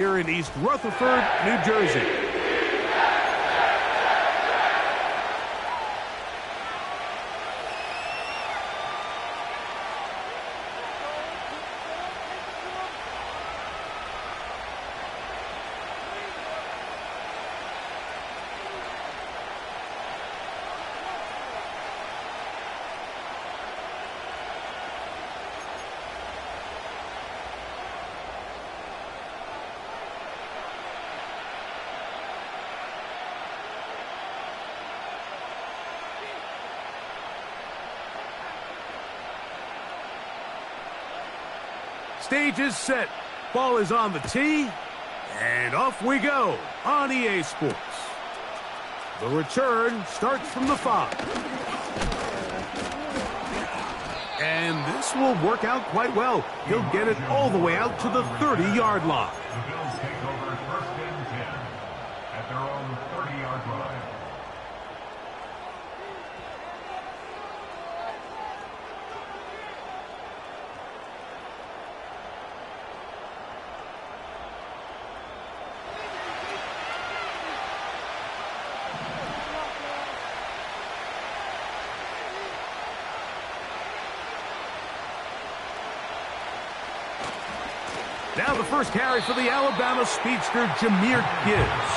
Here in East Rutherford, New Jersey. Stage is set. Ball is on the tee. And off we go on EA Sports. The return starts from the 5. And this will work out quite well. He'll get it all the way out to the 30-yard line. The Bills take over first and 10 at their own 30-yard line. Now the first carry for the Alabama speedster, Jahmyr Gibbs.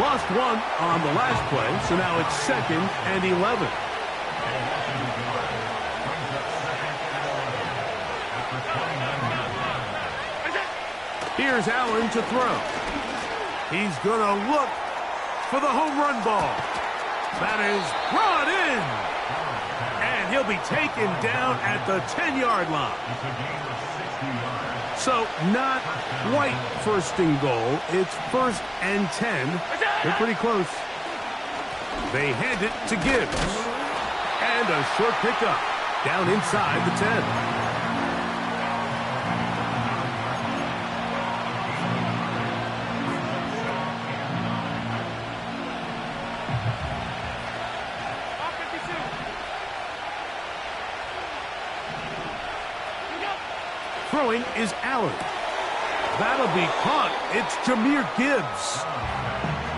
Lost one on the last play, so now it's 2nd and 11. Here's Allen to throw. He's going to look for the home run ball. That is brought in. And he'll be taken down at the 10-yard line. So, not quite first and goal. It's 1st and 10. They're pretty close. They hand it to Gibbs. And a short pickup down inside the 10. Throwing is Allen. That'll be caught. It's Jahmyr Gibbs.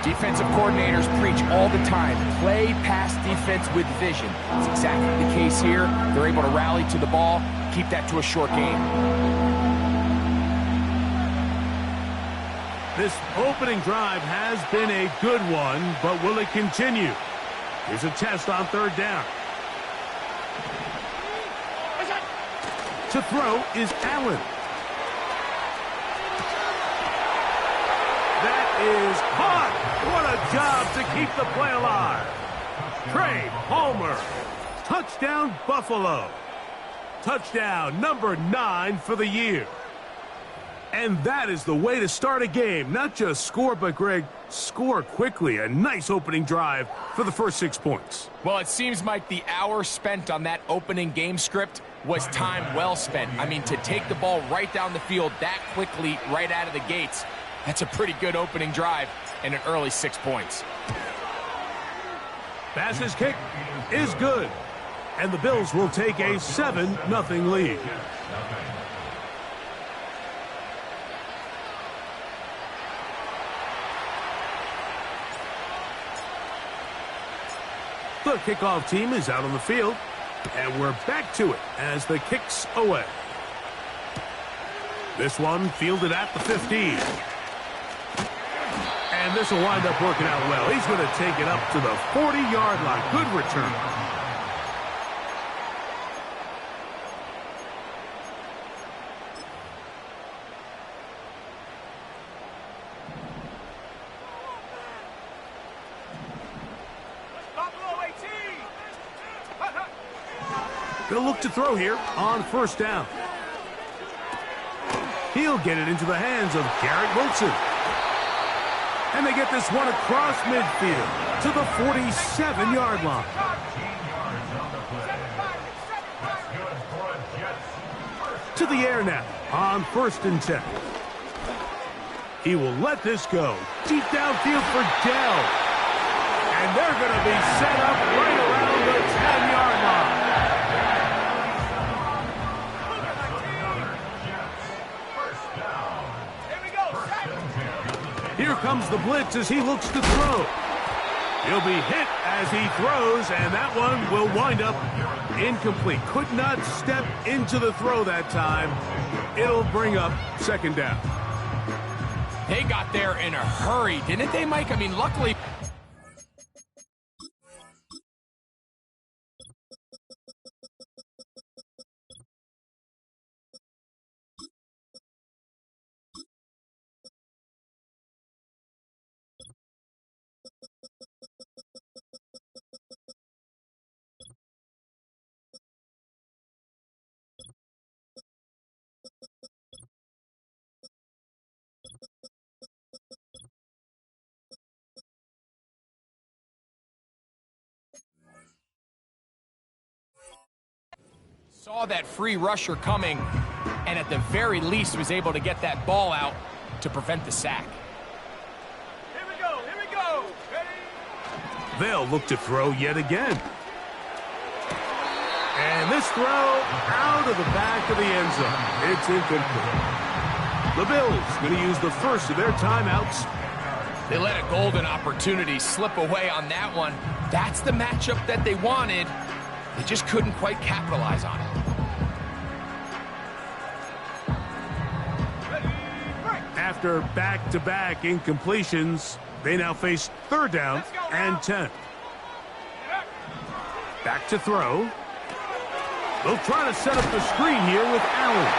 Defensive coordinators preach all the time. Play pass defense with vision. It's exactly the case here. They're able to rally to the ball, keep that to a short game. This opening drive has been a good one, but will it continue? Here's a test on 3rd down. To throw is Allen. That is caught. What a job to keep the play alive. Trey Palmer. Touchdown, Buffalo. Touchdown number 9 for the year. And that is the way to start a game. Not just score, but, Greg, score quickly. A nice opening drive for the first 6 points. Well, it seems like the hour spent on that opening game script was time well spent. I mean, to take the ball right down the field that quickly right out of the gates, that's a pretty good opening drive and an early 6 points. Bass's kick is good. And the Bills will take a 7-0 lead. The kickoff team is out on the field, and we're back to it as the kick's away. This one fielded at the 15. And this will wind up working out well. He's going to take it up to the 40-yard line. Good return. They'll look to throw here on 1st down. He'll get it into the hands of Garrett Wilson. And they get this one across midfield to the 47-yard line. To the air now on 1st and 10. He will let this go. Deep downfield for Dell. And they're going to be set up right around the 10-yard line. Here comes the blitz as he looks to throw. He'll be hit as he throws, and that one will wind up incomplete. Could not step into the throw that time. It'll bring up second down. They got there in a hurry, didn't they, Mike? I mean, luckily... saw that free rusher coming, and at the very least was able to get that ball out to prevent the sack. Here we go, ready? They'll look to throw yet again. And this throw out of the back of the end zone. It's incomplete. The Bills going to use the first of their timeouts. They let a golden opportunity slip away on that one. That's the matchup that they wanted. They just couldn't quite capitalize on it. After back-to-back incompletions, they now face third down and 10. Back to throw. They'll try to set up the screen here with Allen.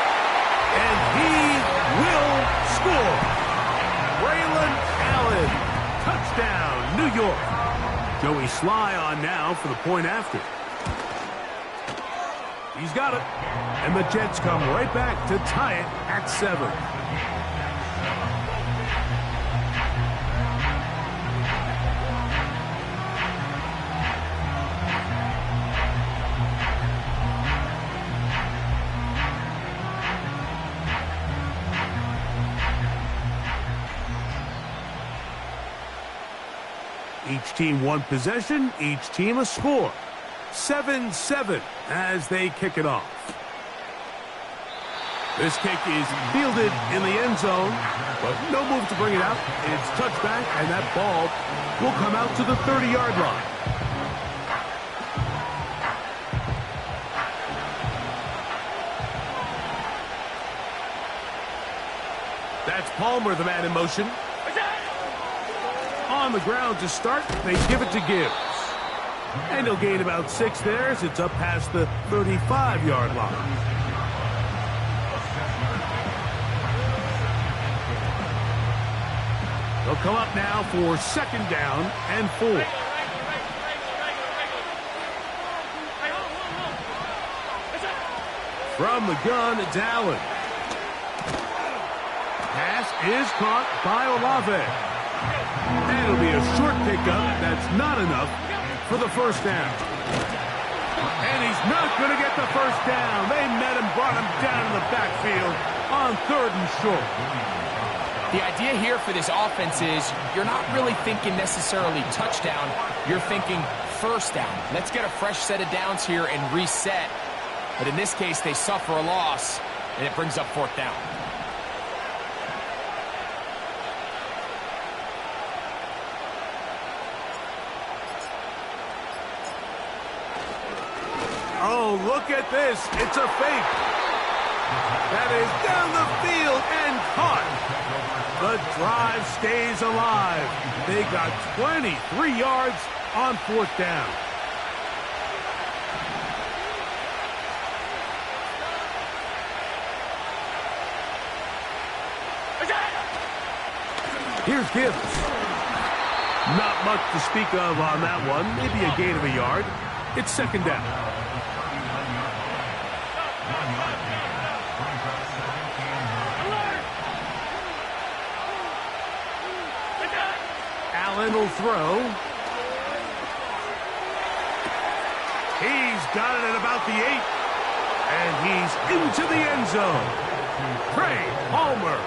And he will score. Braylon Allen. Touchdown, New York. Joey Sly on now for the point after. He's got it. And the Jets come right back to tie it at 7. Each team one possession, each team a score. 7-7 as they kick it off. This kick is fielded in the end zone, but no move to bring it out. It's touchback, and that ball will come out to the 30-yard line. That's Palmer, the man in motion. On the ground to start, they give it to Gibbs. And he'll gain about 6 there as it's up past the 35-yard line. They'll come up now for second down and 4. From the gun, it's Allen. Pass is caught by Olave. And it'll be a short pickup. That's not enough for the first down. And he's not going to get the first down. They met him, brought him down in the backfield on 3rd and short. The idea here for this offense is you're not really thinking necessarily touchdown. You're thinking first down. Let's get a fresh set of downs here and reset. But in this case, they suffer a loss, and it brings up 4th down. Oh, look at this. It's a fake. That is down the field and caught. The drive stays alive. They got 23 yards on 4th down. Here's Gibbs. Not much to speak of on that one. Maybe a gain of a yard. It's second down. Allen will throw. He's got it at about the 8. And he's into the end zone. Trey Palmer.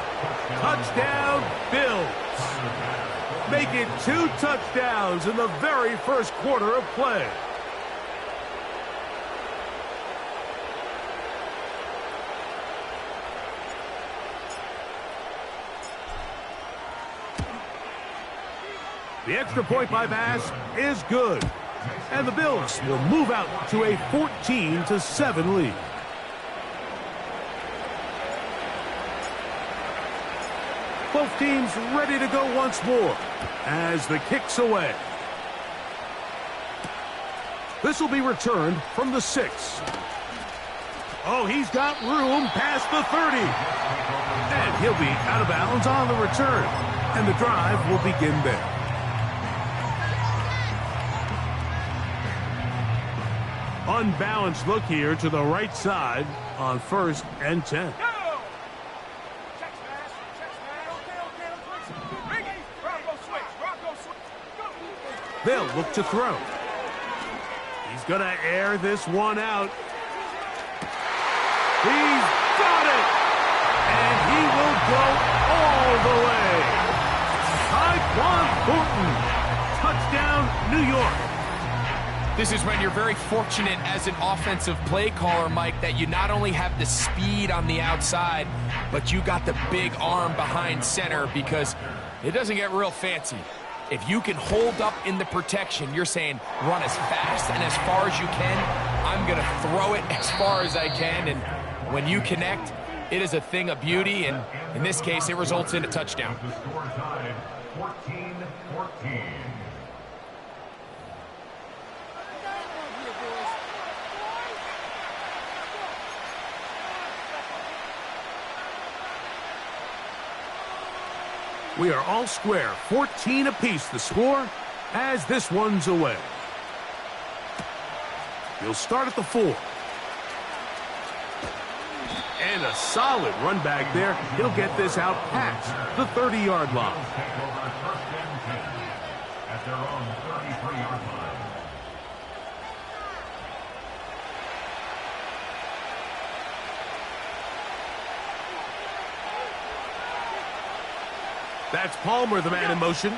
Touchdown, Bills. Make it 2 touchdowns in the very first quarter of play. The extra point by Bass is good. And the Bills will move out to a 14-7 lead. Both teams ready to go once more as the kick's away. This will be returned from the 6. Oh, he's got room past the 30. And he'll be out of bounds on the return. And the drive will begin there. Unbalanced look here to the right side on 1st and 10. They'll look to throw. He's going to air this one out. He's got it! And he will go all the way. Tyquan Thornton. Touchdown, New York. This is when you're very fortunate as an offensive play caller, Mike, that you not only have the speed on the outside, but you got the big arm behind center, because it doesn't get real fancy. If you can hold up in the protection, you're saying run as fast and as far as you can. I'm going to throw it as far as I can. And when you connect, it is a thing of beauty. And in this case, it results in a touchdown. The score tied 14-14. We are all square, 14 apiece the score as this one's away. He'll start at the 4. And a solid run back there. He'll get this out past the 30-yard line. Take over 1st and 10 at their own 33-yard line. That's Palmer, the man in motion.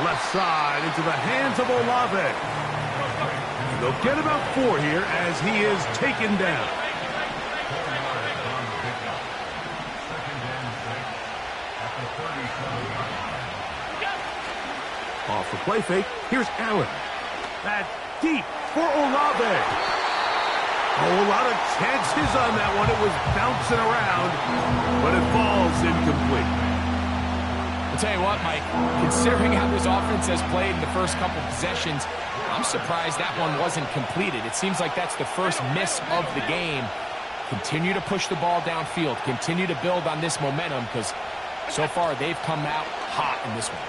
Left side into the hands of Olave. They'll get about 4 here as he is taken down. Off the play fake, here's Allen. That's deep for Olave. Oh, a lot of chances on that one. It was bouncing around, but it falls incomplete. I'll tell you what, Mike, considering how this offense has played in the first couple possessions, I'm surprised that one wasn't completed. It seems like that's the first miss of the game. Continue to push the ball downfield. Continue to build on this momentum, because so far they've come out hot in this one.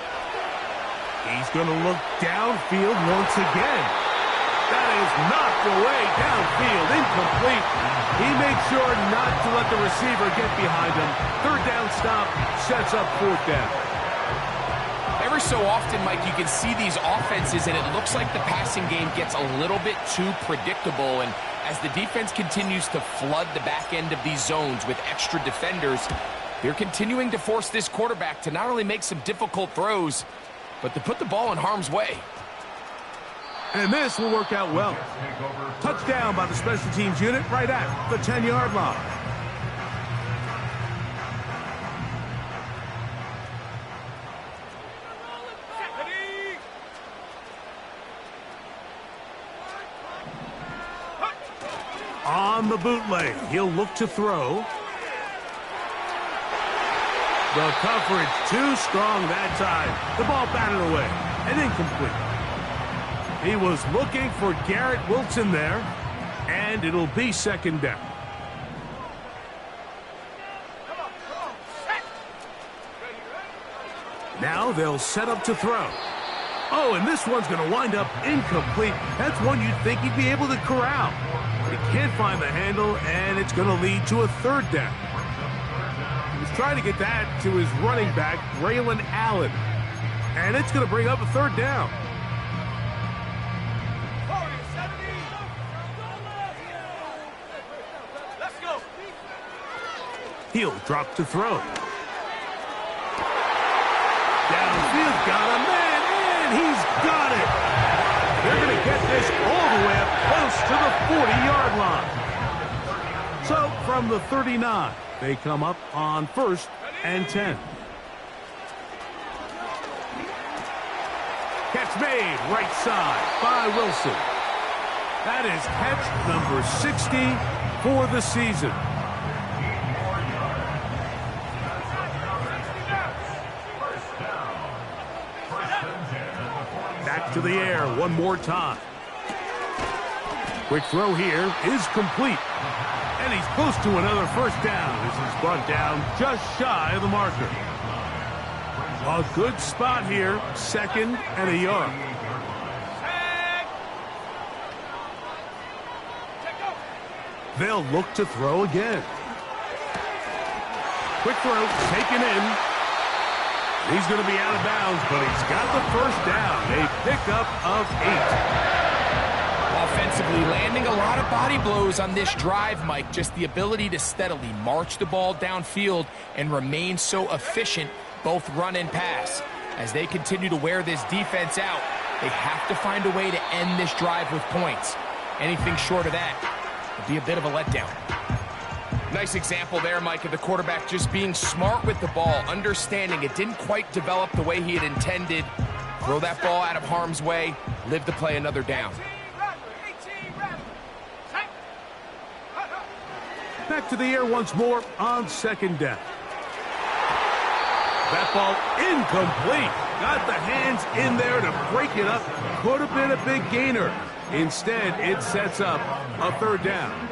He's going to look downfield once again. That is knocked away downfield, incomplete. He made sure not to let the receiver get behind him. 3rd down stop sets up 4th down. Every so often, Mike, you can see these offenses, and it looks like the passing game gets a little bit too predictable. And as the defense continues to flood the back end of these zones with extra defenders, they're continuing to force this quarterback to not only make some difficult throws, but to put the ball in harm's way. And this will work out well. Touchdown by the special teams unit right at the 10-yard line. On the bootleg, he'll look to throw. The coverage too strong that time. The ball batted away and incomplete. He was looking for Garrett Wilson there, and it'll be 2nd down. Now they'll set up to throw. Oh, and this one's going to wind up incomplete. That's one you'd think he'd be able to corral. But he can't find the handle, and it's going to lead to a 3rd down. He was trying to get that to his running back, Braylon Allen. And it's going to bring up a 3rd down. He'll drop to throw. Downfield, got a man, and he's got it. They're going to get this all the way up close to the 40-yard line. So from the 39, they come up on 1st and 10. Catch made, right side by Wilson. That is catch number 60 for the season. Back to the air one more time. Quick throw here is complete. And he's close to another first down. This is brought down just shy of the marker. A good spot here, 2nd and a yard. They'll look to throw again. Quick throw, taken in. He's going to be out of bounds, but he's got the first down. A pickup of 8. Offensively, landing a lot of body blows on this drive, Mike. Just the ability to steadily march the ball downfield and remain so efficient, both run and pass. As they continue to wear this defense out, they have to find a way to end this drive with points. Anything short of that would be a bit of a letdown. Nice example there, Mike, of the quarterback just being smart with the ball, understanding it didn't quite develop the way he had intended. Throw that ball out of harm's way, live to play another down. Back to the air once more on 2nd down. That ball incomplete. Got the hands in there to break it up. Could have been a big gainer. Instead, it sets up a 3rd down.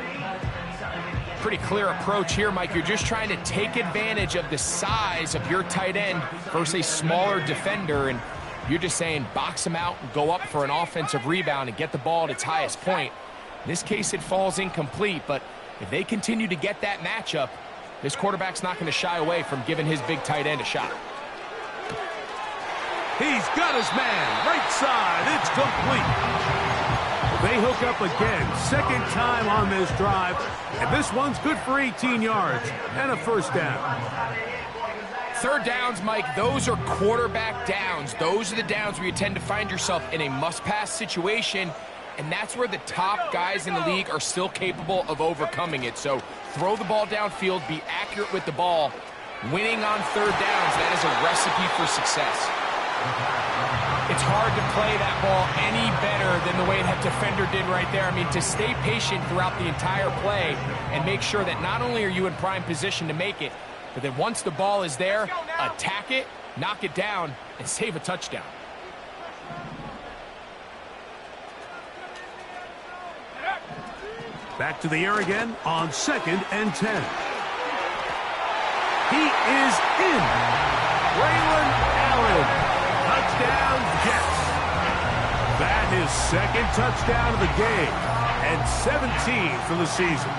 Pretty clear approach here, Mike. You're just trying to take advantage of the size of your tight end versus a smaller defender, and you're just saying box him out and go up for an offensive rebound and get the ball at its highest point. In this case, it falls incomplete, but if they continue to get that matchup, this quarterback's not going to shy away from giving his big tight end a shot. He's got his man, right side, it's complete. They hook up again, 2nd time on this drive, and this one's good for 18 yards and a first down. 3rd downs, Mike, those are quarterback downs. Those are the downs where you tend to find yourself in a must-pass situation, and that's where the top guys in the league are still capable of overcoming it. So throw the ball downfield, be accurate with the ball. Winning on 3rd downs, that is a recipe for success. It's hard to play that ball any better than the way that defender did right there. I mean, to stay patient throughout the entire play and make sure that not only are you in prime position to make it, but that once the ball is there, attack it, knock it down, and save a touchdown. Back to the air again on 2nd and 10. He is in. Braylon Allen. Touchdown, Jets. That is 2nd touchdown of the game and 17 for the season.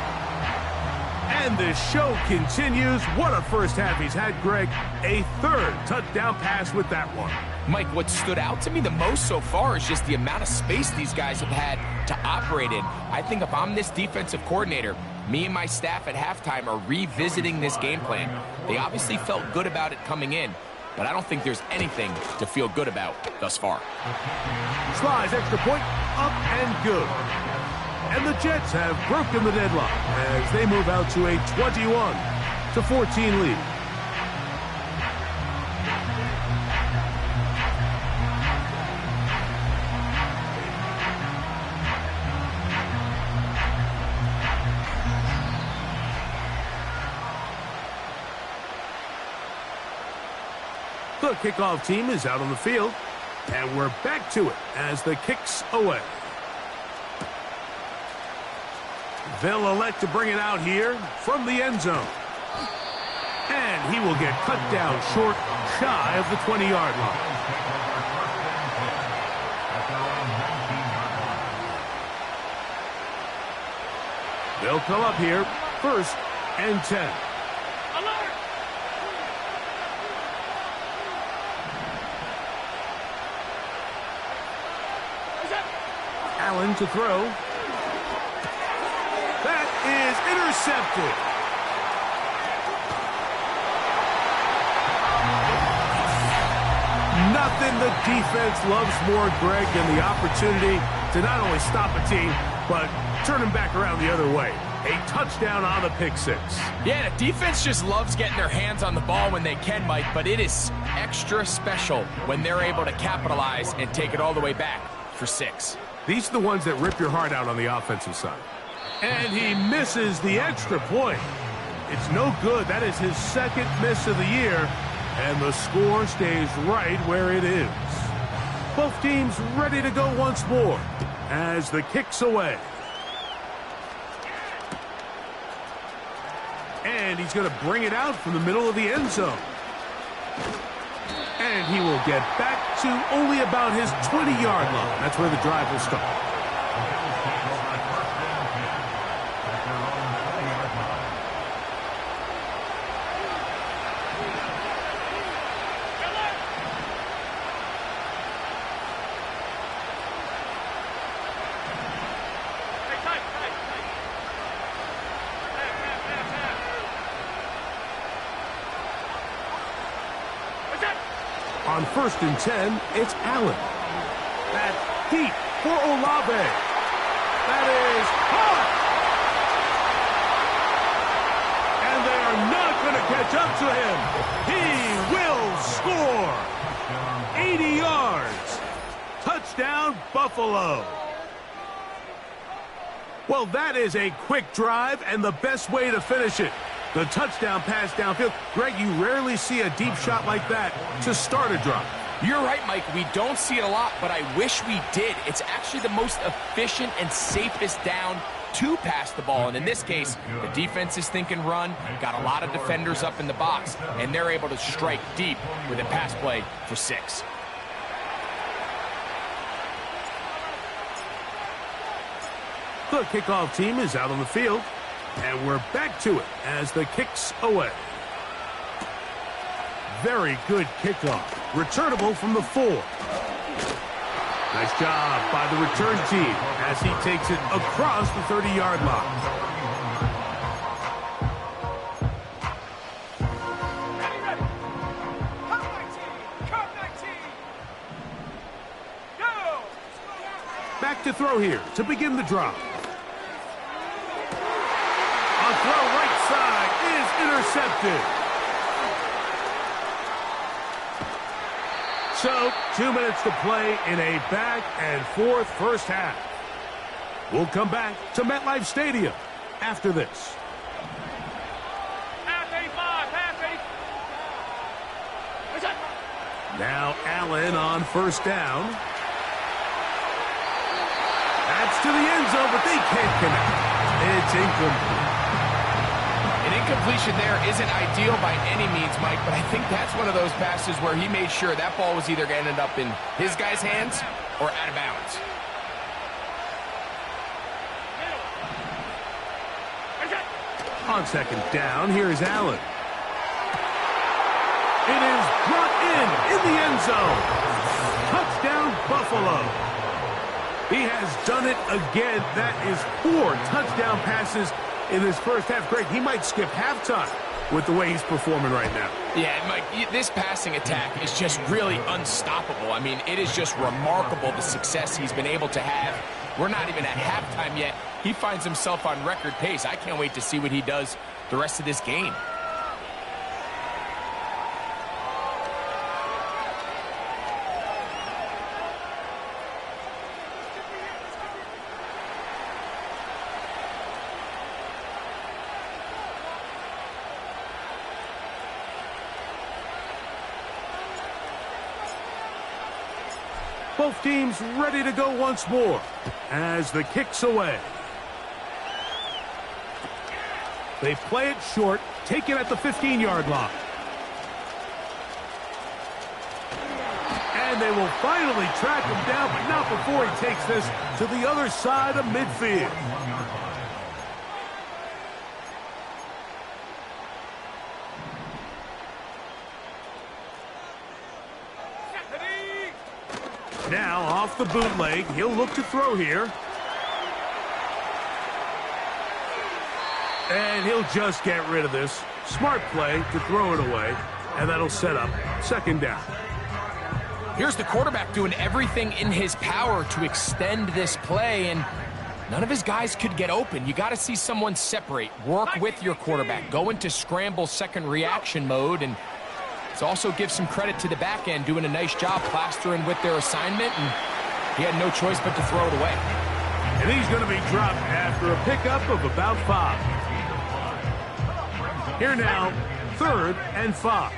And the show continues. What a first half he's had, Greg. A 3rd touchdown pass with that one. Mike, what stood out to me the most so far is just the amount of space these guys have had to operate in. I think if I'm this defensive coordinator, me and my staff at halftime are revisiting this game plan. They obviously felt good about it coming in, but I don't think there's anything to feel good about thus far. Slides extra point, up and good. And the Jets have broken the deadlock as they move out to a 21-14 lead. The kickoff team is out on the field, and we're back to it as the kick's away. They'll elect to bring it out here from the end zone. And he will get cut down short, shy of the 20-yard line. They'll come up here, 1st and 10. Allen to throw. That is intercepted. Nothing the defense loves more, Greg, than the opportunity to not only stop a team, but turn them back around the other way. A touchdown on the pick six. Yeah, the defense just loves getting their hands on the ball when they can, Mike, but it is extra special when they're able to capitalize and take it all the way back for 6. These are the ones that rip your heart out on the offensive side. And he misses the extra point. It's no good. That is his second miss of the year, and the score stays right where it is. Both teams ready to go once more as the kick's away. And he's going to bring it out from the middle of the end zone. And he will get back to only about his 20-yard line. That's where the drive will start. On 1st and 10, it's Allen. That's deep for Olave. That is hot. And they are not going to catch up to him. He will score. 80 yards. Touchdown, Buffalo. Well, that is a quick drive and the best way to finish it. The touchdown pass downfield. Greg, you rarely see a deep shot like that to start a drive. You're right, Mike. We don't see it a lot, but I wish we did. It's actually the most efficient and safest down to pass the ball. And in this case, the defense is thinking run, got a lot of defenders up in the box, and they're able to strike deep with a pass play for 6. The kickoff team is out on the field. And we're back to it as the kick's away. Very good kickoff. Returnable from the 4. Nice job by the return team as he takes it across the 30-yard line. Ready. Come 19. Go! Back to throw here to begin the drive. A throw right side is intercepted. So, 2 minutes to play in a back-and-forth first half. We'll come back to MetLife Stadium after this. Now Allen on 1st down. That's to the end zone, but they can't connect. It's incomplete. An incompletion there isn't ideal by any means, Mike, but I think that's one of those passes where he made sure that ball was either going to end up in his guy's hands or out of bounds. On 2nd down, here's Allen. It is brought in the end zone. Touchdown, Buffalo. He has done it again. That is 4 touchdown passes in his first half. Great. He might skip halftime with the way he's performing right now. Yeah, Mike, this passing attack is just really unstoppable. I mean, it is just remarkable the success he's been able to have. We're not even at halftime yet. He finds himself on record pace. I can't wait to see what he does the rest of this game. Both teams ready to go once more as the kick's away. They play it short, take it at the 15-yard line. And they will finally track him down, but not before he takes this to the other side of midfield. Now, off the bootleg, he'll look to throw here. And he'll just get rid of this. Smart play to throw it away, and that'll set up 2nd down. Here's the quarterback doing everything in his power to extend this play, and None of his guys could get open. You got to see someone separate, work with your quarterback, go into scramble second reaction mode, and it's also give some credit to the back end doing a nice job plastering with their assignment, and he had no choice but to throw it away. And he's going to be dropped after a pickup of about 5. Here now, 3rd and 5.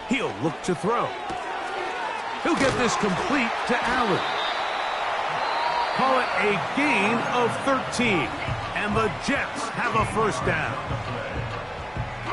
He'll look to throw. He'll get this complete to Allen. Call it a gain of 13. And the Jets have a first down.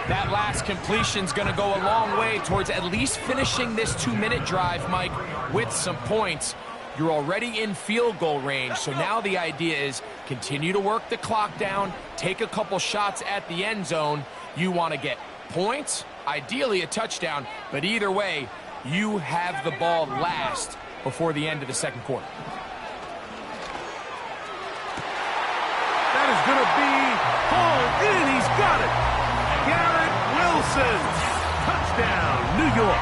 That last completion's going to go a long way towards at least finishing this 2-minute drive, Mike, with some points. You're already in field goal range, so now the idea is continue to work the clock down, take a couple shots at the end zone. You want to get points, ideally a touchdown, but either way, you have the ball last before the end of the second quarter. That is going to be hauled in. He's got it. Garrett Wilson. Touchdown, New York.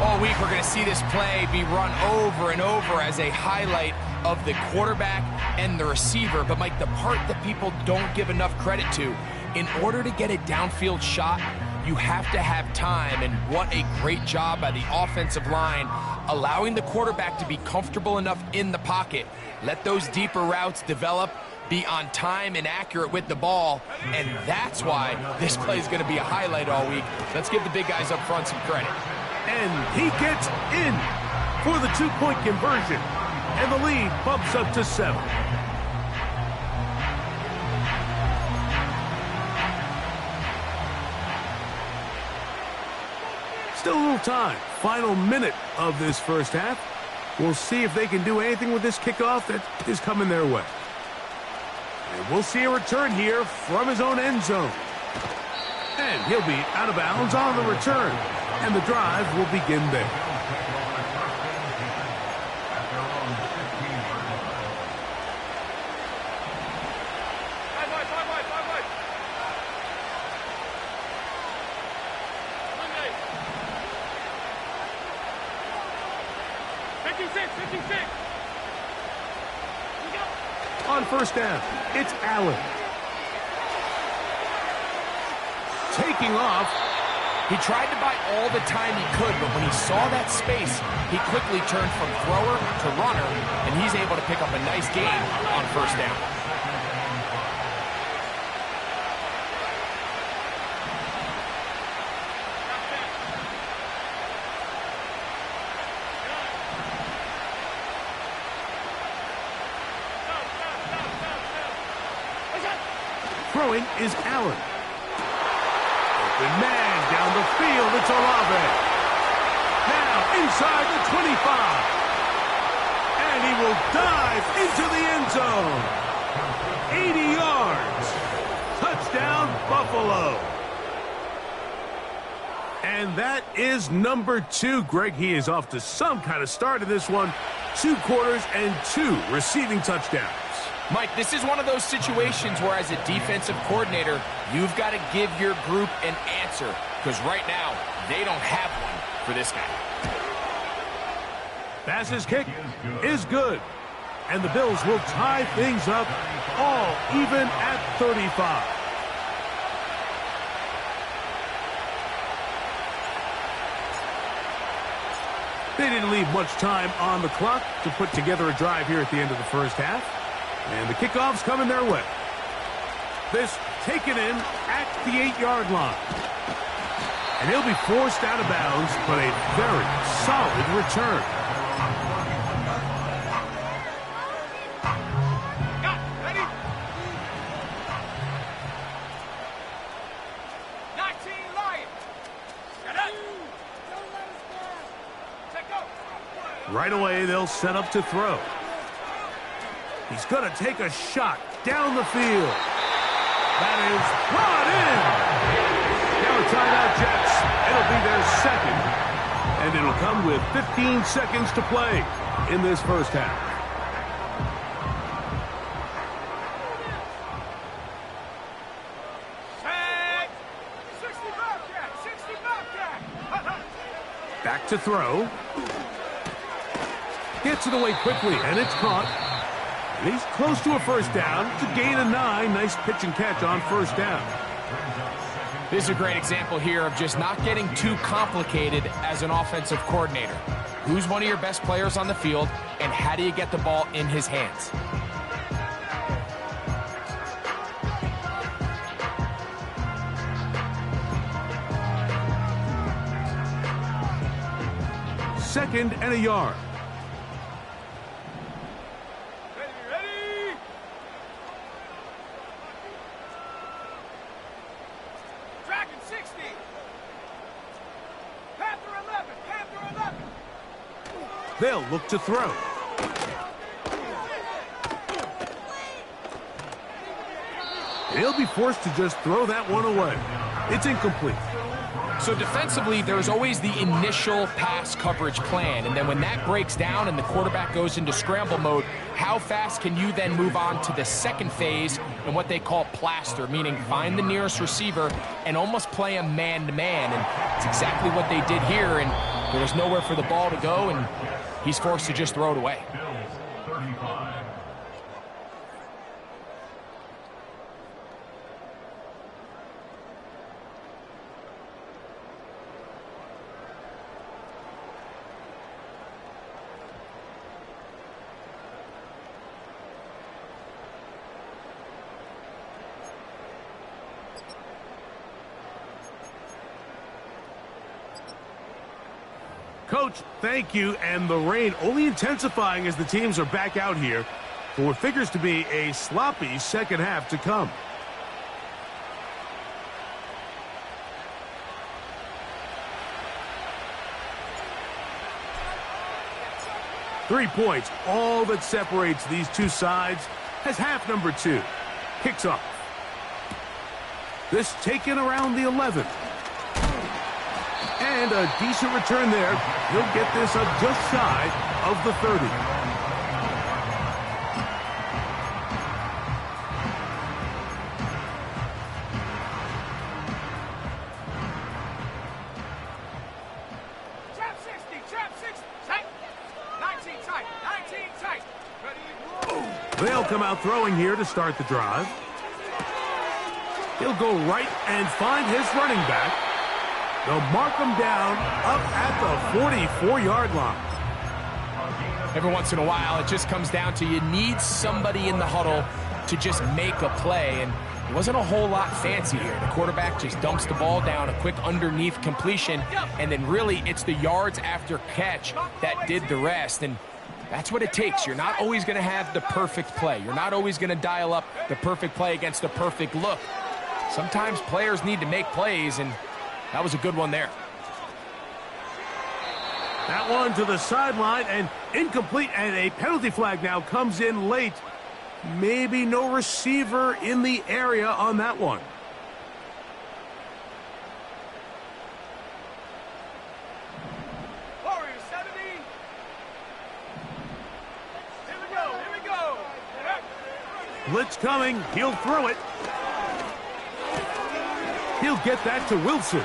All week we're going to see this play be run over and over as a highlight of the quarterback and the receiver. But, Mike, the part that people don't give enough credit to, in order to get a downfield shot, you have to have time, and what a great job by the offensive line allowing the quarterback to be comfortable enough in the pocket. Let those deeper routes develop, be on time and accurate with the ball, and that's why this play is going to be a highlight all week. Let's give the big guys up front some credit. And he gets in for the 2-point conversion, and the lead bumps up to 7. Still a little time. Final minute of this first half. We'll see if they can do anything with this kickoff that is coming their way. And we'll see a return here from his own end zone. And he'll be out of bounds on the return. And the drive will begin there. On first down, it's Allen. Taking off. He tried to buy all the time he could, but when he saw that space, he quickly turned from thrower to runner, and he's able to pick up a nice gain on first down. Throwing is Allen. Open man down the field. It's Olave. Now inside the 25. And he will dive into the end zone. 80 yards. Touchdown, Buffalo. And that is number 2. Greg, he is off to some kind of start in this one. 2 quarters and 2 receiving touchdowns. Mike, this is one of those situations where as a defensive coordinator, you've got to give your group an answer, because right now, they don't have one for this guy. Pass's kick is good, and the Bills will tie things up all even at 35. They didn't leave much time on the clock to put together a drive here at the end of the first half. And the kickoff's coming their way. This taken in at the 8-yard line. And he'll be forced out of bounds, but a very solid return. Ready? 19 Lions. Get up. Take go. Right away, they'll set up to throw. He's going to take a shot down the field. That is brought in. Now a timeout, Jets. It'll be their second. And it'll come with 15 seconds to play in this first half. Set. 60 Bobcat. 60 Bobcat. Back to throw. Gets it away quickly, and it's caught. And he's close to a first down. It's a gain of 9. Nice pitch and catch on first down. This is a great example here of just not getting too complicated as an offensive coordinator. Who's one of your best players on the field, and how do you get the ball in his hands? Second and a yard. Ready. Dragon 60. Panther 11. Panther 11. They'll look to throw. He'll be forced to just throw that one away. It's incomplete. So defensively, there's always the initial pass coverage plan, and then when that breaks down and the quarterback goes into scramble mode, how fast can you then move on to the second phase and what they call plaster, meaning find the nearest receiver and almost play him man-to-man, and it's exactly what they did here, and there was nowhere for the ball to go, and he's forced to just throw it away. Bills 35. Coach, thank you, and the rain only intensifying as the teams are back out here for what figures to be a sloppy second half to come. Three points, all that separates these two sides as half number 2 kicks off. This taken around the 11. And a decent return there. He'll get this up just shy of the 30. Trap 60. Trap 60. Tight. 19 tight. 19 tight. Ready. They'll come out throwing here to start the drive. He'll go right and find his running back. They'll mark him down up at the 44-yard line. Every once in a while, it just comes down to you need somebody in the huddle to just make a play, and it wasn't a whole lot fancy here. The quarterback just dumps the ball down, a quick underneath completion, and then really it's the yards after catch that did the rest, and that's what it takes. You're not always going to have the perfect play. You're not always going to dial up the perfect play against the perfect look. Sometimes players need to make plays, and that was a good one there. That one to the sideline and incomplete, and a penalty flag now comes in late. Maybe no receiver in the area on that one. Warriors 70. Here we go. Here we go. Blitz coming. He'll throw it. He'll get that to Wilson.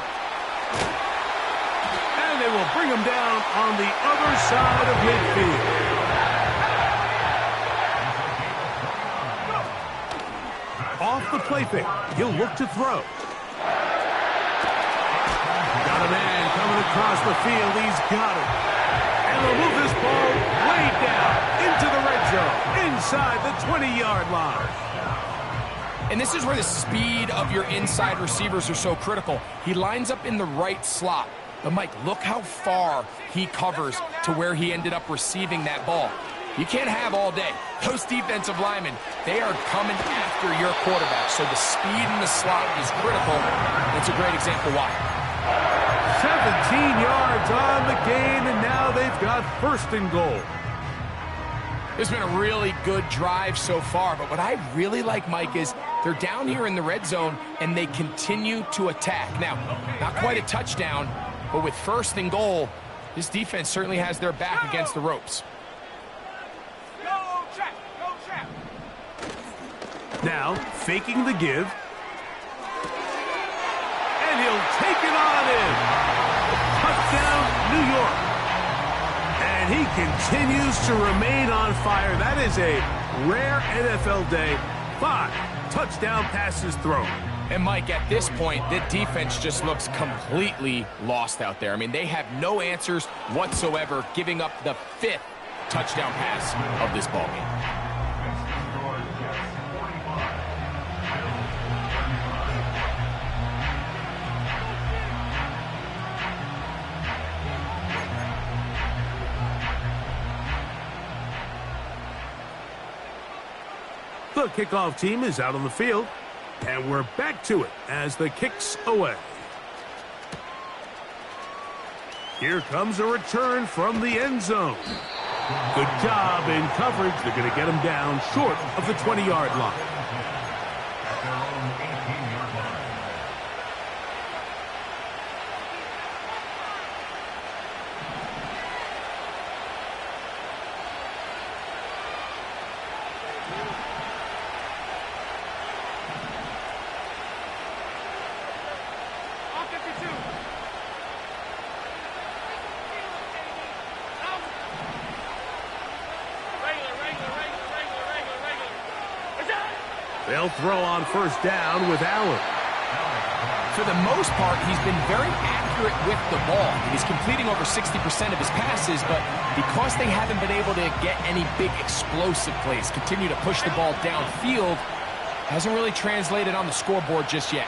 And they will bring him down on the other side of midfield. Off the play fake. He'll look to throw. Got a man coming across the field. He's got it. And they'll move this ball way down into the red zone, inside the 20-yard line. And this is where the speed of your inside receivers are so critical. He lines up in the right slot. But, Mike, look how far he covers to where he ended up receiving that ball. You can't have all day. Those defensive linemen, they are coming after your quarterback. So the speed in the slot is critical. That's a great example why. 17 yards on the gain, and now they've got first and goal. It's been a really good drive so far, but what I really like, Mike, is they're down here in the red zone, and they continue to attack. Now, not quite a touchdown, but with first and goal, this defense certainly has their back against the ropes. Go trap. Go trap. Now, faking the give. And he'll take it on in. Touchdown, New York. And And he continues to remain on fire. That is a rare NFL day. 5 touchdown passes thrown. And Mike, at this point, the defense just looks completely lost out there. I mean, they have no answers whatsoever, giving up the 5th touchdown pass of this ballgame. The kickoff team is out on the field, and we're back to it as the kick's away. Here comes a return from the end zone. Good job in coverage. They're going to get him down short of the 20-yard line. At their own 18-yard line. They'll throw on first down with Allen. For the most part, he's been very accurate with the ball. He's completing over 60% of his passes, but because they haven't been able to get any big explosive plays, continue to push the ball downfield, hasn't really translated on the scoreboard just yet.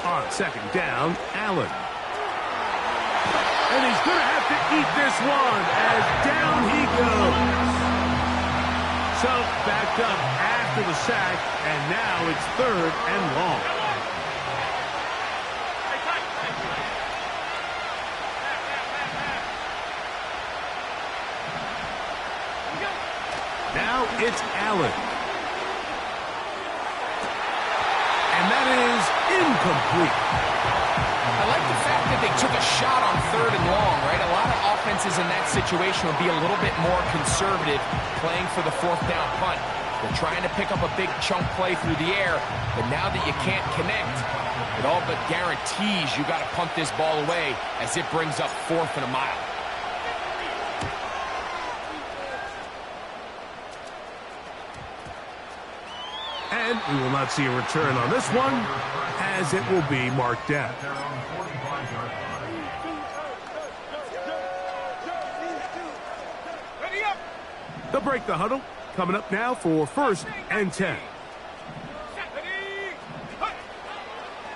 On second down, Allen. And he's going to have to eat this one as down he goes. So backed up after the sack, and now it's 3rd and long. Now it's Allen. And that is incomplete. I like the fact that they took a shot on 3rd and long, right? A lot of offenses in that situation would be a little bit more conservative playing for the 4th down punt. They're trying to pick up a big chunk play through the air, but now that you can't connect, it all but guarantees you got to punt this ball away as it brings up 4th and a mile. And we will not see a return on this one, as it will be marked down. At their own 45-yard line. Ready up. They'll break the huddle. Coming up now for 1st and 10. Ready. Hut.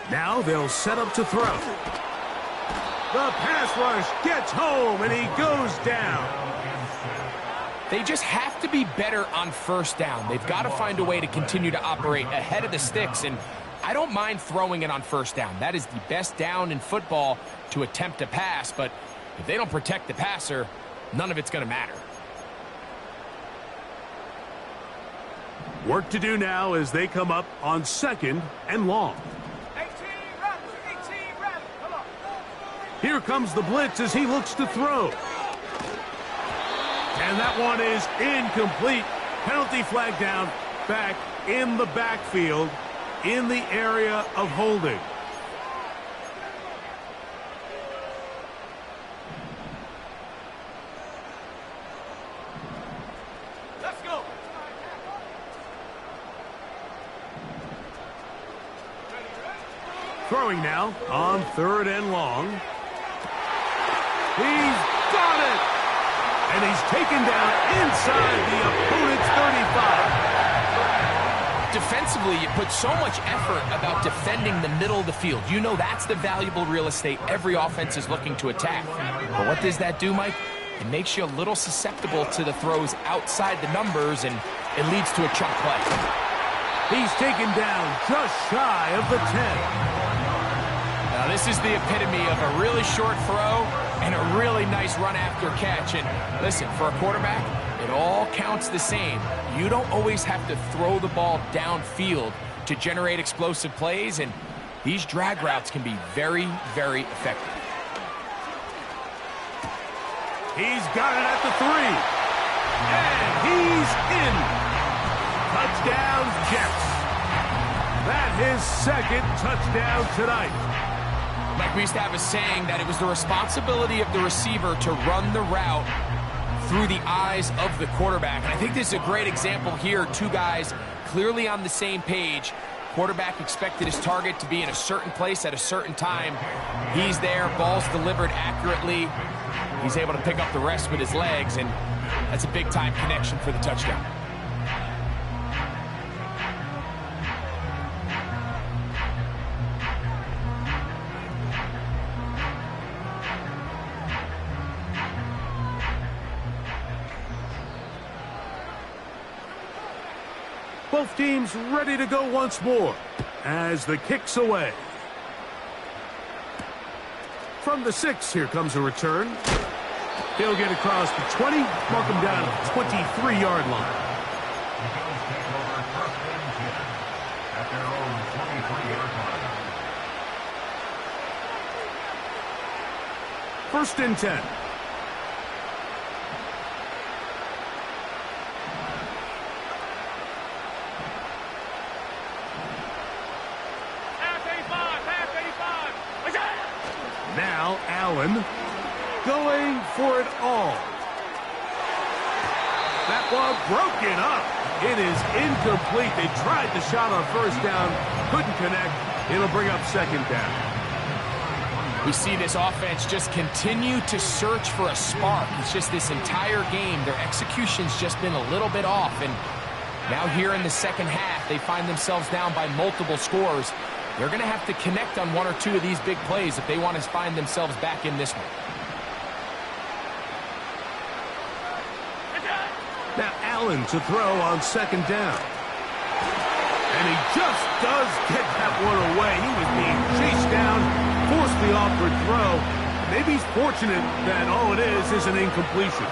Now they'll set up to throw. The pass rush gets home, and he goes down. They just have to be better on 1st down. They've got to find a way to continue to operate ahead of the sticks, and I don't mind throwing it on 1st down. That is the best down in football to attempt a pass, but if they don't protect the passer, none of it's going to matter. Work to do now as they come up on 2nd and long. 18 run. Come on. Here comes the blitz as he looks to throw. And that one is incomplete. Penalty flag down, back in the backfield, in the area of holding. Let's go. Throwing now on 3rd and long. He's got it! And he's taken down inside the opponent's 35. Defensively, you put so much effort about defending the middle of the field. You know that's the valuable real estate every offense is looking to attack. But what does that do, Mike? It makes you a little susceptible to the throws outside the numbers, and it leads to a chunk play. He's taken down just shy of the 10. Now, this is the epitome of a really short throw and a really nice run after catch. And listen, for a quarterback, it all counts the same. You don't always have to throw the ball downfield to generate explosive plays, and these drag routes can be very, very effective. He's got it at the 3. And he's in. Touchdown, Jets. That's his second touchdown tonight. Like we used to have a saying that it was the responsibility of the receiver to run the route through the eyes of the quarterback. And I think this is a great example here. Two guys clearly on the same page. Quarterback expected his target to be in a certain place at a certain time. He's there, ball's delivered accurately. He's able to pick up the rest with his legs, and that's a big-time connection for the touchdown. Both teams ready to go once more as the kick's away. From the 6, here comes a return. He'll get across the 20, mark him down at the 23-yard line. The Bills take over first and 10 at their own 23-yard line. First and 10. Now Allen going for it all. That ball broken up. It is incomplete. They tried the shot on first down, couldn't connect. It'll bring up second down. We see this offense just continue to search for a spark. It's just this entire game, their execution's just been a little bit off. And now here in the second half, they find themselves down by multiple scores. They're going to have to connect on one or two of these big plays if they want to find themselves back in this one. Now Allen to throw on second down. And he just does get that one away. He was being chased down, forced the awkward throw. Maybe he's fortunate that all it is an incompletion.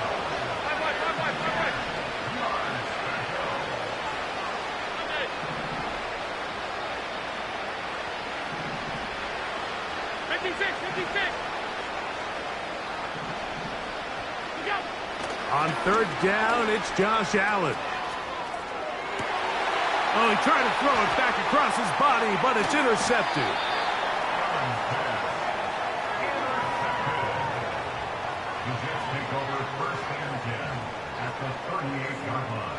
On third down, it's Josh Allen. Oh, he tried to throw it back across his body, but it's intercepted. The Jets take over first and 10 at the 38-yard line.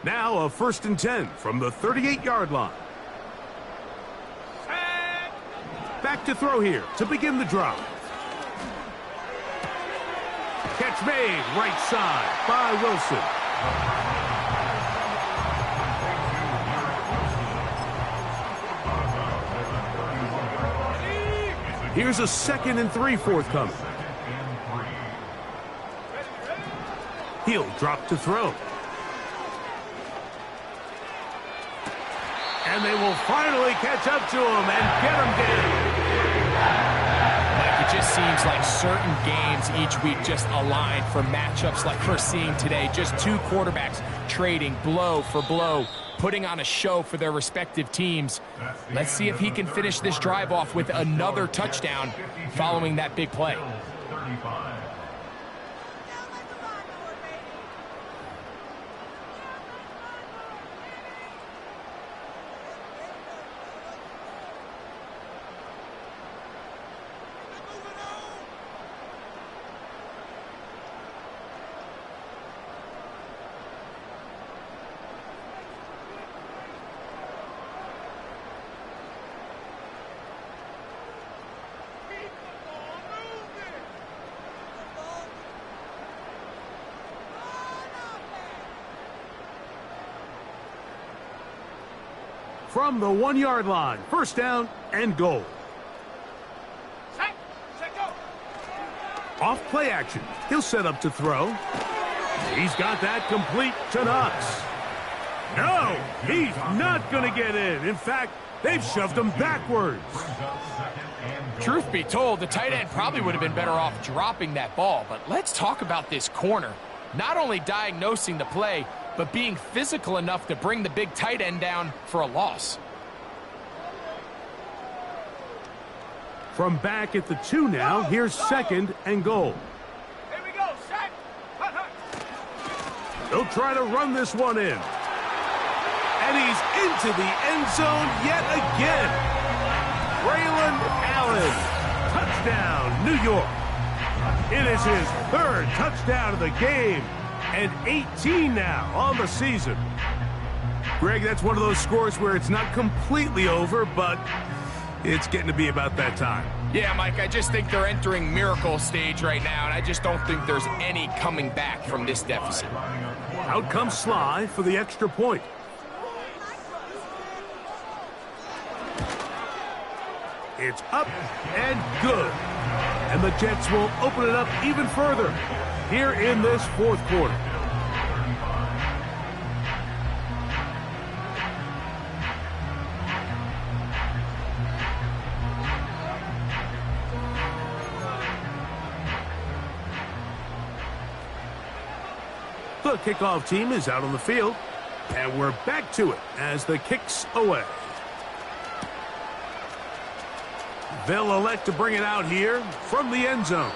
Now a first and 10 from the 38-yard line. Back to throw here to begin the drive. Catch made right side by Wilson. Here's a 2nd and 3 forthcoming. He'll drop to throw. And they will finally catch up to him and get him down. Mike, it just seems like certain games each week just align for matchups like we're seeing today. Just two quarterbacks trading blow for blow, putting on a show for their respective teams. Let's see if he can finish this drive off with another touchdown following that big play. From the 1-yard line, first down and goal. Off play action. He'll set up to throw. He's got that complete to Knox. No, he's not going to get in. In fact, they've shoved him backwards. Truth be told, the tight end probably would have been better off dropping that ball. But let's talk about this corner. Not only diagnosing the play, but being physical enough to bring the big tight end down for a loss. From back at the 2 now, here's 2nd and goal. Here we go, set. Hut, hut. They'll try to run this one in. And he's into the end zone yet again. Braylon Allen. Touchdown, New York. It is his 3rd touchdown of the game. And 18 now on the season. Greg, that's one of those scores where it's not completely over, but it's getting to be about that time. Yeah, Mike, I just think they're entering miracle stage right now, and I just don't think there's any coming back from this deficit. Out comes Sly for the extra point. It's up and good. And the Jets will open it up even further here in this 4th quarter. The kickoff team is out on the field, and we're back to it as the kick's away. They'll elect to bring it out here from the end zone.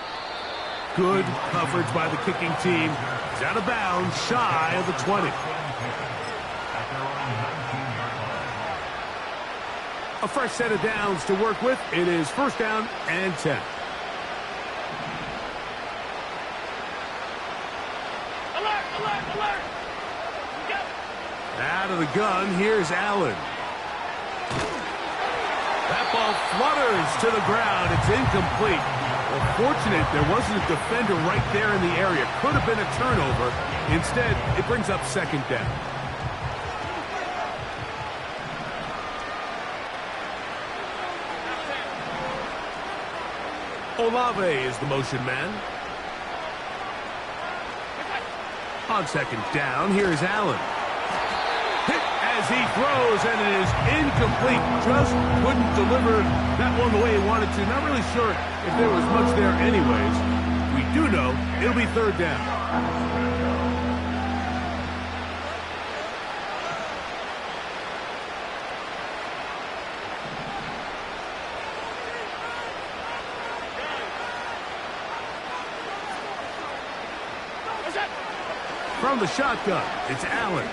Good coverage by the kicking team. It's out of bounds, shy of the 20. A fresh set of downs to work with. It is 1st down and 10. Alert, alert, alert. Yep. Out of the gun, here's Allen. That ball flutters to the ground. It's incomplete. Well, fortunate there wasn't a defender right there in the area. Could have been a turnover. Instead, it brings up 2nd down. Olave is the motion man. On 2nd down, here's Allen. Hit as he throws, and it is incomplete. Just couldn't deliver that one the way he wanted to. Not really sure if there was much there anyways. We do know it'll be 3rd down. From the shotgun, it's Allen.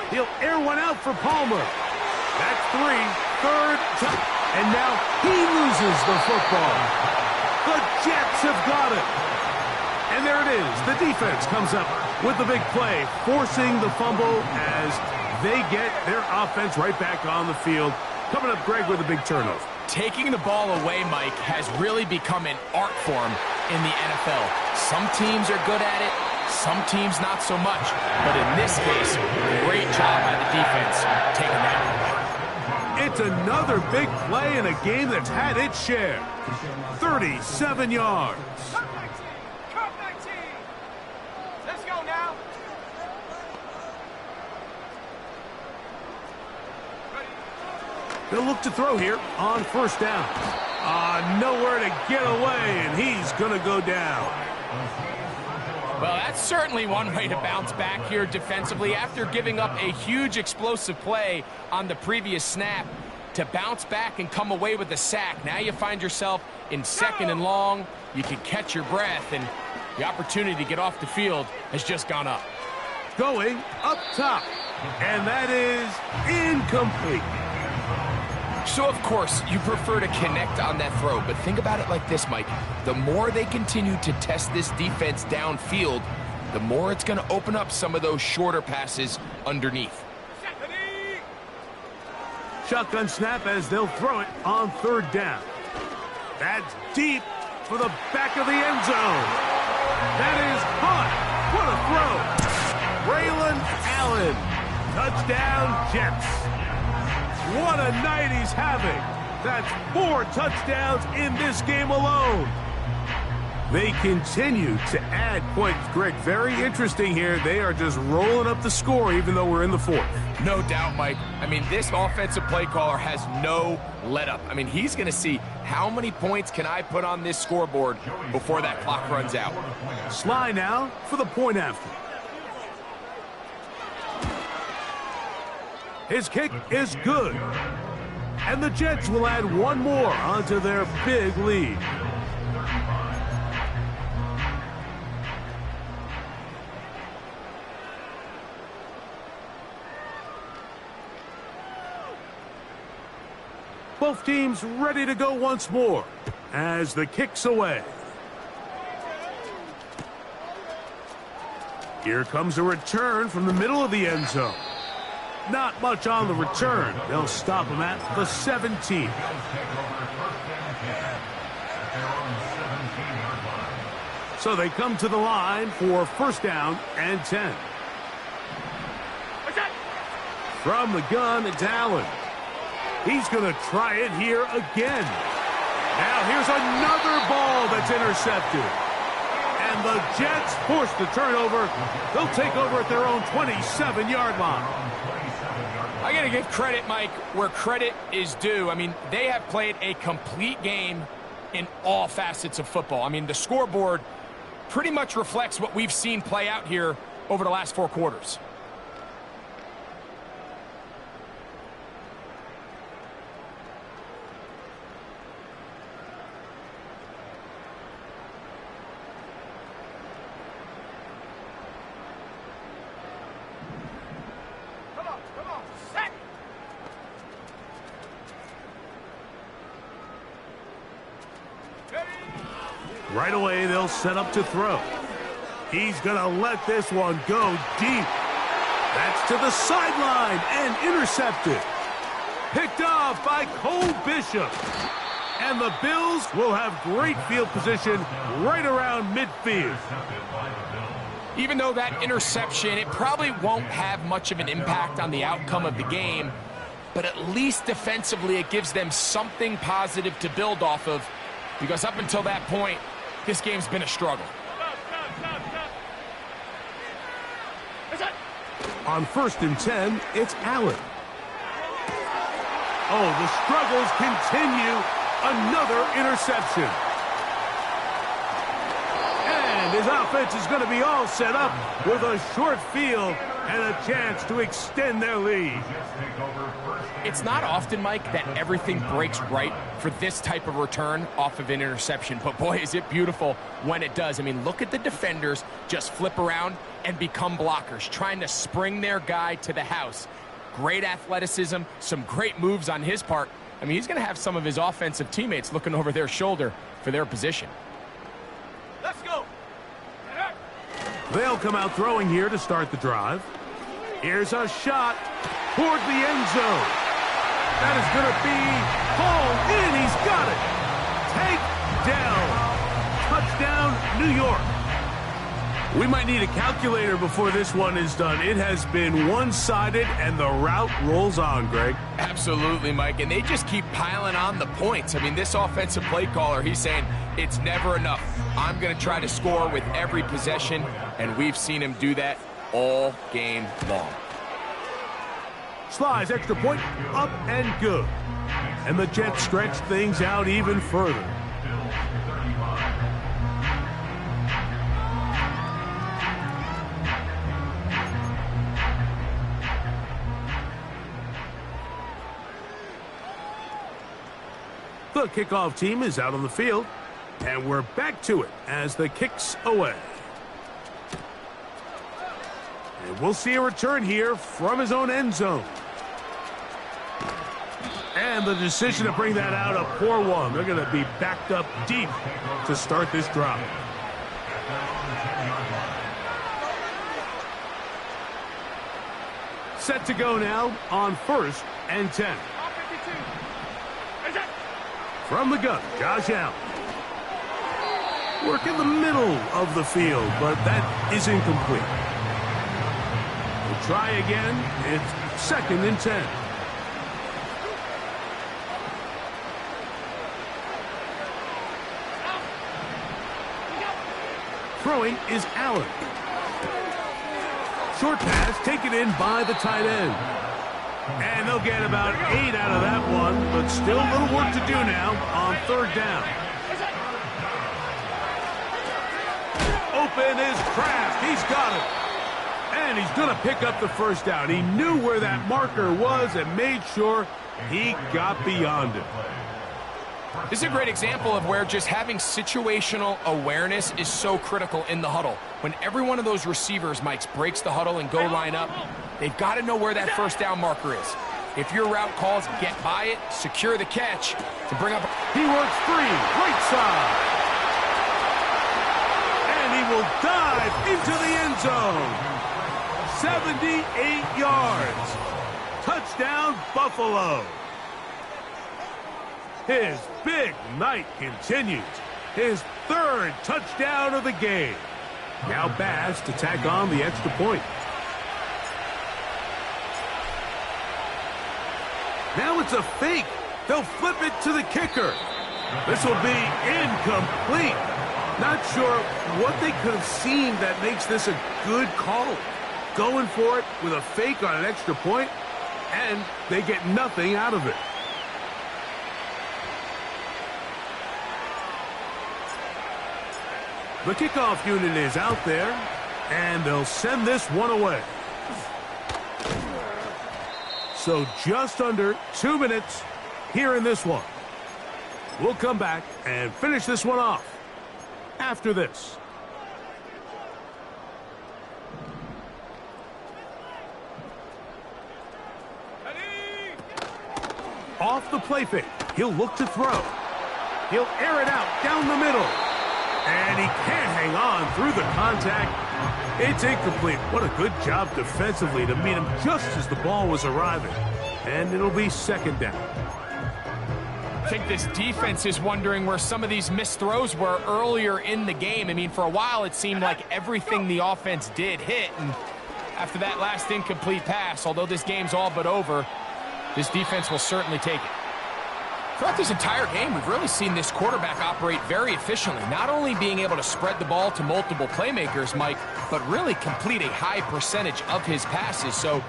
He'll air one out for Palmer. That's 3, 3rd touch. And now he loses the football. The Jets have got it. And there it is. The defense comes up with the big play, forcing the fumble as they get their offense right back on the field. Coming up, Greg, with a big turnover. Taking the ball away, Mike, has really become an art form in the NFL. Some teams are good at it. Some teams not so much, but in this case, great job by the defense taking that one. It's another big play in a game that's had its share. 37 yards. Cut 19. Cut 19. Let's go now. Ready? They'll look to throw here on 1st down. Nowhere to get away, and he's going to go down. Well, that's certainly one way to bounce back here defensively. After giving up a huge explosive play on the previous snap, to bounce back and come away with a sack. Now you find yourself in 2nd and long. You can catch your breath, and the opportunity to get off the field has just gone up. Going up top, and that is incomplete. So, of course, you prefer to connect on that throw, but think about it like this, Mike. The more they continue to test this defense downfield, the more it's going to open up some of those shorter passes underneath. Shotgun snap as they'll throw it on 3rd down. That's deep for the back of the end zone. That is caught. What a throw. Braylon Allen. Touchdown, Jets. What a night he's having. That's 4 touchdowns in this game alone. They continue to add points, Greg. Very interesting here. They are just rolling up the score even though we're in the fourth. No doubt, Mike. I mean, this offensive play caller has no let up. I mean, he's going to see how many points can I put on this scoreboard before that clock runs out. Sly now for the point after. His kick is good. And the Jets will add one more onto their big lead. Both teams ready to go once more as the kick's away. Here comes a return from the middle of the end zone. Not much on the return. They'll stop him at the 17. So they come to the line for first down and 10. From the gun, it's Allen. He's going to try it here again. Now here's another ball that's intercepted. And the Jets force the turnover. They'll take over at their own 27-yard line. I got to give credit, Mike, where credit is due. I mean, they have played a complete game in all facets of football. I mean, the scoreboard pretty much reflects what we've seen play out here over the last 4 quarters. Right away, they'll set up to throw. He's going to let this one go deep. That's to the sideline and intercepted. Picked off by Cole Bishop. And the Bills will have great field position right around midfield. Even though that interception, it probably won't have much of an impact on the outcome of the game, but at least defensively it gives them something positive to build off of, because up until that point, this game's been a struggle. On 1st and 10, it's Allen. Oh, the struggles continue. Another interception. And his offense is going to be all set up with a short field and a chance to extend their lead. It's not often, Mike, that everything breaks right for this type of return off of an interception. But, boy, is it beautiful when it does. I mean, look at the defenders just flip around and become blockers, trying to spring their guy to the house. Great athleticism, some great moves on his part. I mean, he's going to have some of his offensive teammates looking over their shoulder for their position. Let's go. They'll come out throwing here to start the drive. Here's a shot toward the end zone. That is going to be hauled in. He's got it. Take down. Touchdown, New York. We might need a calculator before this one is done. It has been one-sided, and the route rolls on, Greg. Absolutely, Mike, and they just keep piling on the points. I mean, this offensive play caller, he's saying it's never enough. I'm going to try to score with every possession, and we've seen him do that all game long. Sly's extra point up and good. And the Jets stretch things out even further. The kickoff team is out on the field, and we're back to it as the kick's away. And we'll see a return here from his own end zone. And the decision to bring that out, a poor one. They're going to be backed up deep to start this drive. Set to go now on 1st and 10. From the gun, Josh Allen. Work in the middle of the field, but that is incomplete. We'll try again. It's 2nd and 10. Throwing is Allen. Short pass taken in by the tight end. And they'll get about 8 out of that one, but still a little work to do now on third down. Open is Kraft. He's got it. And he's going to pick up the first down. He knew where that marker was and made sure he got beyond it. This is a great example of where just having situational awareness is so critical in the huddle. When every one of those receivers, Mike, breaks the huddle and go line up, they've got to know where that first down marker is. If your route calls, get by it, secure the catch to bring up. He works free, right side. And he will dive into the end zone. 78 yards. Touchdown, Buffalo. His big night continues. His third touchdown of the game. Now Bass to tack on the extra point. Now it's a fake. They'll flip it to the kicker. This will be incomplete. Not sure what they could have seen that makes this a good call. Going for it with a fake on an extra point, and they get nothing out of it. The kickoff unit is out there, and they'll send this one away. So just under 2 minutes here in this one. We'll come back and finish this one off after this. Off the play fake. He'll look to throw. He'll air it out down the middle. And he can't hang on through the contact. It's incomplete. What a good job defensively to meet him just as the ball was arriving. And it'll be second down. I think this defense is wondering where some of these missed throws were earlier in the game. I mean, for a while it seemed like everything the offense did hit. And after that last incomplete pass, although this game's all but over, this defense will certainly take it. Throughout this entire game, we've really seen this quarterback operate very efficiently, not only being able to spread the ball to multiple playmakers, Mike, but really complete a high percentage of his passes. So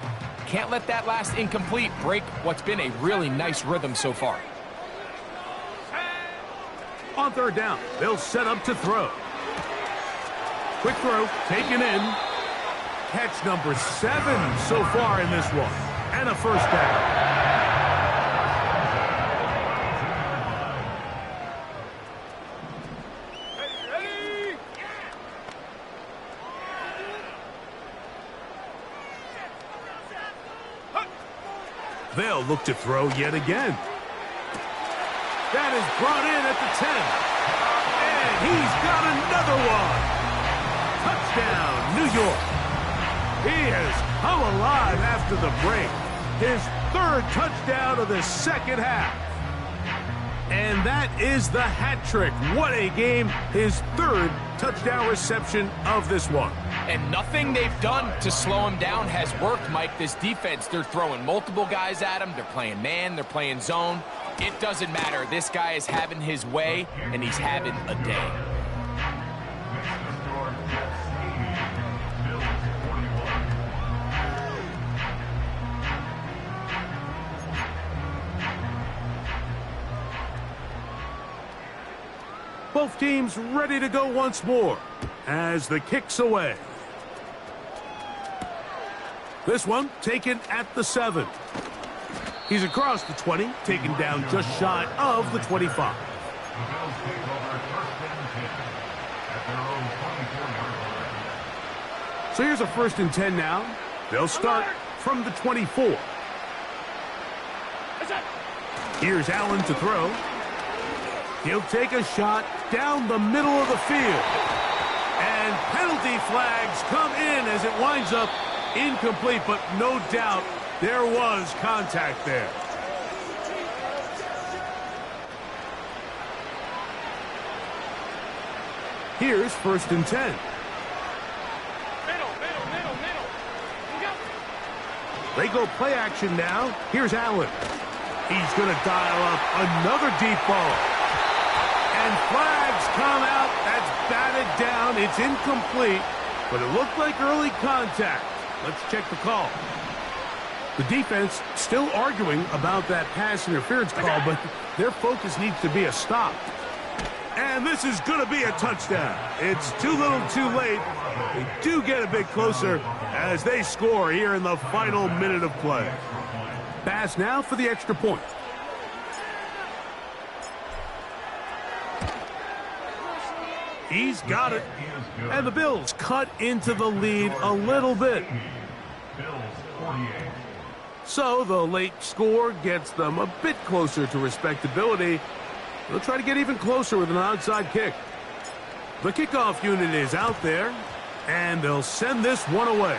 can't let that last incomplete break what's been a really nice rhythm so far. On third down, they'll set up to throw. Quick throw, taken in. Catch number 7 so far in this one. And a first down. They'll look to throw yet again. That is brought in at the 10. And he's got another one. Touchdown, New York. He has come alive after the break. His third touchdown of the second half. And that is the hat trick. What a game. His third touchdown reception of this one. And nothing they've done to slow him down has worked, Mike. This defense, they're throwing multiple guys at him. They're playing man. They're playing zone. It doesn't matter. This guy is having his way, and he's having a day. Both teams ready to go once more as the kick's away. This one taken at the 7. He's across the 20, taken down just shy of the 25. So here's a 1st and 10 now. They'll start from the 24. Here's Allen to throw. He'll take a shot down the middle of the field. And penalty flags come in as it winds up incomplete, but no doubt there was contact there. Here's 1st and 10. Middle. They go play action now. Here's Allen. He's going to dial up another deep ball. And flags come out. That's batted down one. It's incomplete, but it looked like early contact. Let's check the call. The defense still arguing about that pass interference call, but their focus needs to be a stop. And this is going to be a touchdown. It's too little too late. They do get a bit closer as they score here in the final minute of play. Pass now for the extra point. He's got it. And the Bills cut into the lead a little bit. So the late score gets them a bit closer to respectability. They'll try to get even closer with an onside kick. The kickoff unit is out there, and they'll send this one away.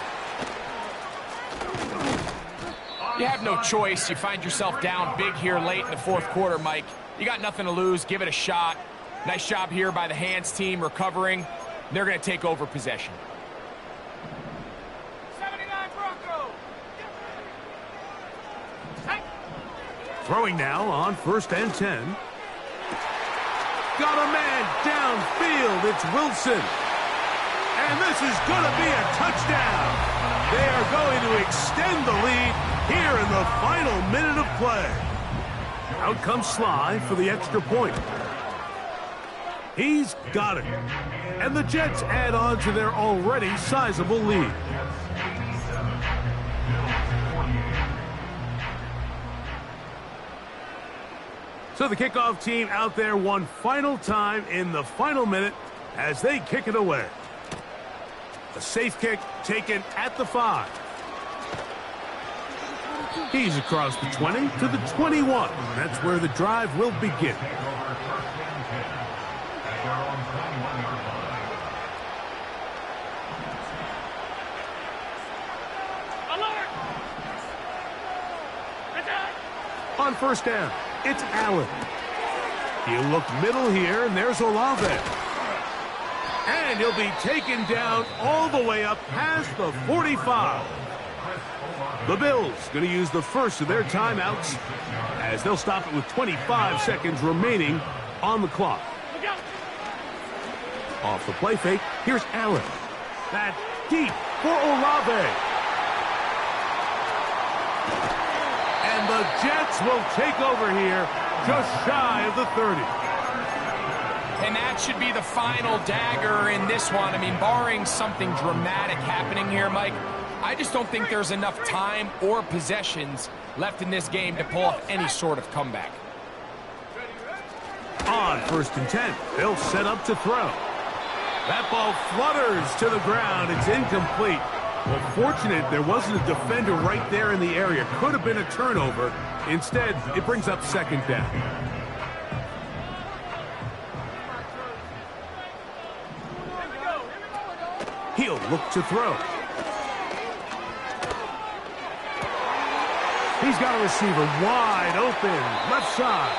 You have no choice. You find yourself down big here late in the fourth quarter, Mike. You got nothing to lose. Give it a shot. Nice job here by the hands team recovering. They're going to take over possession. 79 Broncos. Throwing now on 1st and 10. Got a man downfield. It's Wilson. And this is going to be a touchdown. They are going to extend the lead here in the final minute of play. Out comes Sly for the extra point. He's got it. And the Jets add on to their already sizable lead. So the kickoff team out there one final time in the final minute as they kick it away. A safe kick taken at the 5. He's across the 20 to the 21. That's where the drive will begin. On 1st down, it's Allen. He'll look middle here, and there's Olave. And he'll be taken down all the way up past the 45. The Bills going to use the first of their timeouts as they'll stop it with 25 seconds remaining on the clock. Off the play fake, here's Allen. That's deep for Olave. And the Jets will take over here just shy of the 30. And that should be the final dagger in this one. I mean, barring something dramatic happening here, Mike, I just don't think there's enough time or possessions left in this game to pull off any sort of comeback. On 1st and 10, they'll set up to throw. That ball flutters to the ground. It's incomplete. Well, fortunate there wasn't a defender right there in the area. Could have been a turnover. Instead, it brings up 2nd down. He'll look to throw. He's got a receiver wide open, left side.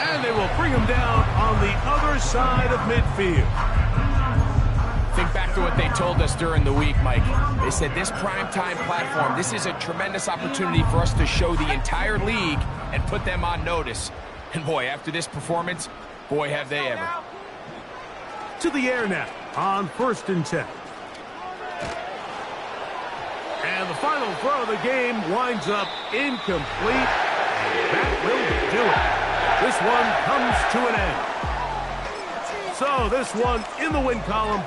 And they will bring him down on the other side of midfield. Think back to what they told us during the week, Mike. They said this primetime platform, this is a tremendous opportunity for us to show the entire league and put them on notice. And boy, after this performance, boy, have they ever. To the air now on 1st and 10. And the final throw of the game winds up incomplete. That will do it. This one comes to an end. So this one in the win column.